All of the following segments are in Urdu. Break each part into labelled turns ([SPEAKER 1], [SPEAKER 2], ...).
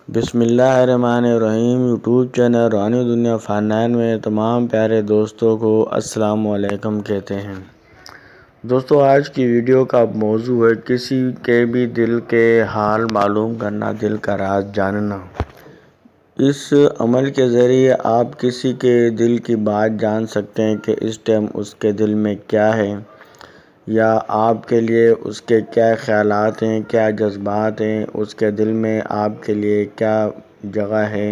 [SPEAKER 1] بسم اللہ الرحمن الرحیم۔ یوٹیوب چینل روحانی دنیا فن میں تمام پیارے دوستوں کو السلام علیکم کہتے ہیں۔ دوستو، آج کی ویڈیو کا موضوع ہے کسی کے بھی دل کے حال معلوم کرنا، دل کا راز جاننا۔ اس عمل کے ذریعے آپ کسی کے دل کی بات جان سکتے ہیں کہ اس ٹائم اس کے دل میں کیا ہے، یا آپ کے لیے اس کے کیا خیالات ہیں، کیا جذبات ہیں، اس کے دل میں آپ کے لیے کیا جگہ ہے،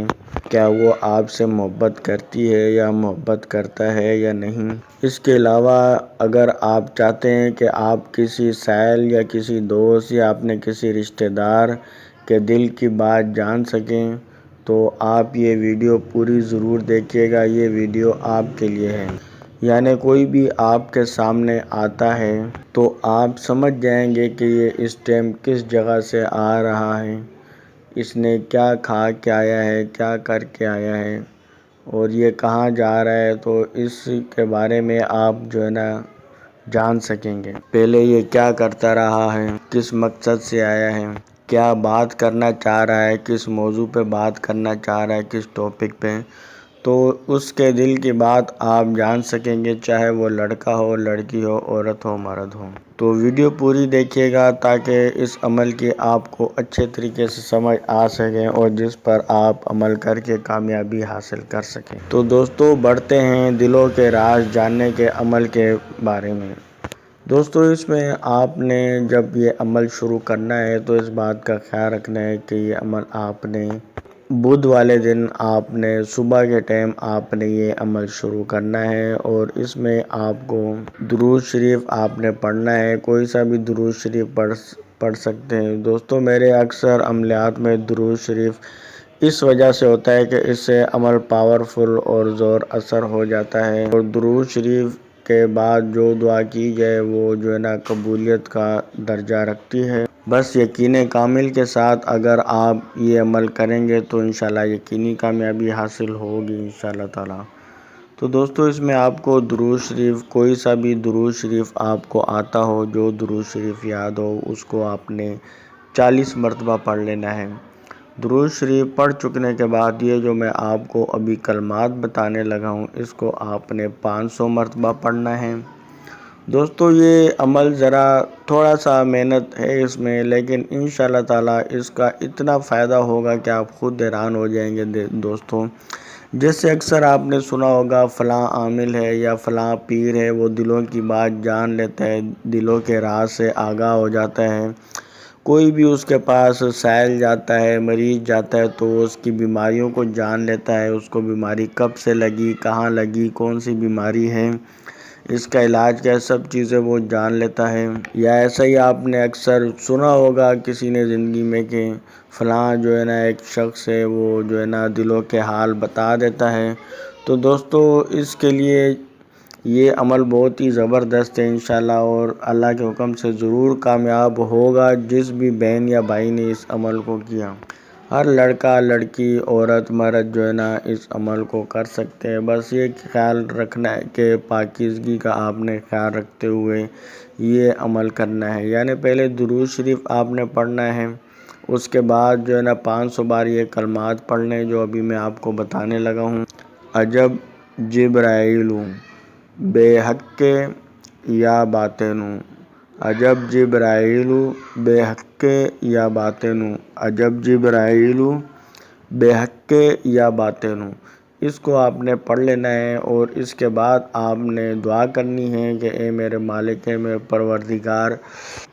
[SPEAKER 1] کیا وہ آپ سے محبت کرتی ہے یا محبت کرتا ہے یا نہیں۔ اس کے علاوہ اگر آپ چاہتے ہیں کہ آپ کسی سائل یا کسی دوست یا اپنے کسی رشتہ دار کے دل کی بات جان سکیں تو آپ یہ ویڈیو پوری ضرور دیکھیے گا۔ یہ ویڈیو آپ کے لیے ہے، یعنی کوئی بھی آپ کے سامنے آتا ہے تو آپ سمجھ جائیں گے کہ یہ اس ٹائم کس جگہ سے آ رہا ہے، اس نے کیا کھا کے آیا ہے، کیا کر کے آیا ہے، اور یہ کہاں جا رہا ہے، تو اس کے بارے میں آپ جان سکیں گے۔ پہلے یہ کیا کرتا رہا ہے، کس مقصد سے آیا ہے، کیا بات کرنا چاہ رہا ہے، کس موضوع پہ بات کرنا چاہ رہا ہے، کس ٹاپک پہ، تو اس کے دل کی بات آپ جان سکیں گے، چاہے وہ لڑکا ہو، لڑکی ہو، عورت ہو، مرد ہو۔ تو ویڈیو پوری دیکھیے گا تاکہ اس عمل کی آپ کو اچھے طریقے سے سمجھ آ سکے اور جس پر آپ عمل کر کے کامیابی حاصل کر سکیں۔ تو دوستو، بڑھتے ہیں دلوں کے راز جاننے کے عمل کے بارے میں۔ دوستو، اس میں آپ نے جب یہ عمل شروع کرنا ہے تو اس بات کا خیال رکھنا ہے کہ یہ عمل آپ نے بدھ والے دن آپ نے صبح کے ٹائم آپ نے یہ عمل شروع کرنا ہے، اور اس میں آپ کو درود شریف آپ نے پڑھنا ہے۔ کوئی سا بھی درود شریف پڑھ سکتے ہیں۔ دوستو، میرے اکثر عملیات میں درود شریف اس وجہ سے ہوتا ہے کہ اس سے عمل پاورفل اور زور اثر ہو جاتا ہے، اور درود شریف کے بعد جو دعا کی جائے وہ قبولیت کا درجہ رکھتی ہے۔ بس یقین کامل کے ساتھ اگر آپ یہ عمل کریں گے تو انشاءاللہ یقینی کامیابی حاصل ہوگی انشاءاللہ تعالی۔ تو دوستو، اس میں آپ کو درود شریف، کوئی سا بھی درود شریف آپ کو آتا ہو، جو درود شریف یاد ہو، اس کو آپ نے 40 مرتبہ پڑھ لینا ہے۔ درود شریف پڑھ چکنے کے بعد یہ جو میں آپ کو ابھی کلمات بتانے لگا ہوں، اس کو آپ نے 500 مرتبہ پڑھنا ہے۔ دوستو، یہ عمل ذرا تھوڑا سا محنت ہے اس میں، لیکن انشاءاللہ تعالی اس کا اتنا فائدہ ہوگا کہ آپ خود حیران ہو جائیں گے۔ دوستو، جیسے اکثر آپ نے سنا ہوگا فلاں عامل ہے یا فلاں پیر ہے، وہ دلوں کی بات جان لیتا ہے، دلوں کے راز سے آگاہ ہو جاتا ہے۔ کوئی بھی اس کے پاس سائل جاتا ہے، مریض جاتا ہے تو وہ اس کی بیماریوں کو جان لیتا ہے، اس کو بیماری کب سے لگی، کہاں لگی، کون سی بیماری ہے، اس کا علاج کیا، سب چیزیں وہ جان لیتا ہے۔ یا ایسا ہی آپ نے اکثر سنا ہوگا کسی نے زندگی میں کہ فلاں ایک شخص ہے، وہ دلوں کے حال بتا دیتا ہے۔ تو دوستو، اس کے لیے یہ عمل بہت ہی زبردست ہے انشاءاللہ، اور اللہ کے حکم سے ضرور کامیاب ہوگا جس بھی بہن یا بھائی نے اس عمل کو کیا۔ ہر لڑکا، لڑکی، عورت، مرد اس عمل کو کر سکتے ہیں۔ بس یہ خیال رکھنا ہے کہ پاکیزگی کا آپ نے خیال رکھتے ہوئے یہ عمل کرنا ہے، یعنی پہلے درود شریف آپ نے پڑھنا ہے، اس کے بعد 500 بار یہ کلمات پڑھنے جو ابھی میں آپ کو بتانے لگا ہوں۔ عجب جبرائیلو بے حق یا باطنو، عجب جبرائیلو بے حق یا باطنو، عجب جبرائیلو بے حق یا باطنو، اس کو آپ نے پڑھ لینا ہے، اور اس کے بعد آپ نے دعا کرنی ہے کہ اے میرے مالک، میرے پروردگار،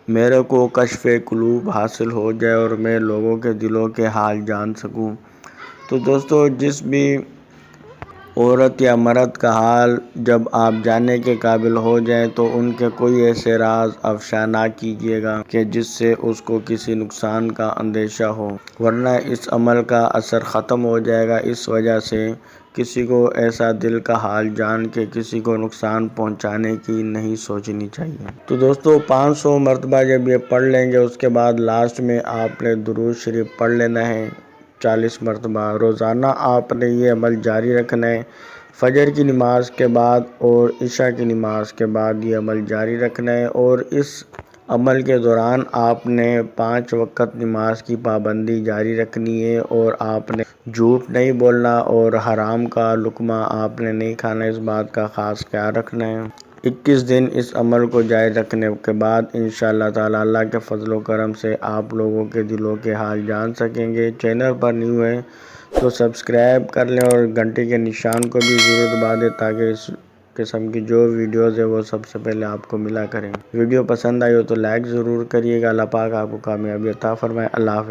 [SPEAKER 1] میرے کو کشف قلوب حاصل ہو جائے اور میں لوگوں کے دلوں کے حال جان سکوں۔ تو دوستو، جس بھی عورت یا مرد کا حال جب آپ جاننے کے قابل ہو جائیں تو ان کے کوئی ایسے راز افشا نہ کیجیے گا کہ جس سے اس کو کسی نقصان کا اندیشہ ہو، ورنہ اس عمل کا اثر ختم ہو جائے گا۔ اس وجہ سے کسی کو ایسا دل کا حال جان کے کسی کو نقصان پہنچانے کی نہیں سوچنی چاہیے۔ تو دوستو، 500 مرتبہ جب یہ پڑھ لیں گے، اس کے بعد لاسٹ میں آپ نے درود شریف پڑھ لینا ہے 40 مرتبہ۔ روزانہ آپ نے یہ عمل جاری رکھنا ہے، فجر کی نماز کے بعد اور عشاء کی نماز کے بعد یہ عمل جاری رکھنا ہے، اور اس عمل کے دوران آپ نے 5 وقت نماز کی پابندی جاری رکھنی ہے، اور آپ نے جھوٹ نہیں بولنا اور حرام کا لقمہ آپ نے نہیں کھانا، اس بات کا خاص خیال رکھنا ہے۔ 21 دن اس عمل کو جاری رکھنے کے بعد انشاءاللہ تعالی اللہ کے فضل و کرم سے آپ لوگوں کے دلوں کے حال جان سکیں گے۔ چینل پر نیو ہے تو سبسکرائب کر لیں اور گھنٹی کے نشان کو بھی ضرور دبا دیں تاکہ اس قسم کی جو ویڈیوز ہے وہ سب سے پہلے آپ کو ملا کریں۔ ویڈیو پسند آئی ہو تو لائک ضرور کریے گا۔ اللہ پاک آپ کو کامیابی عطا فرمائے۔ اللہ حافظ۔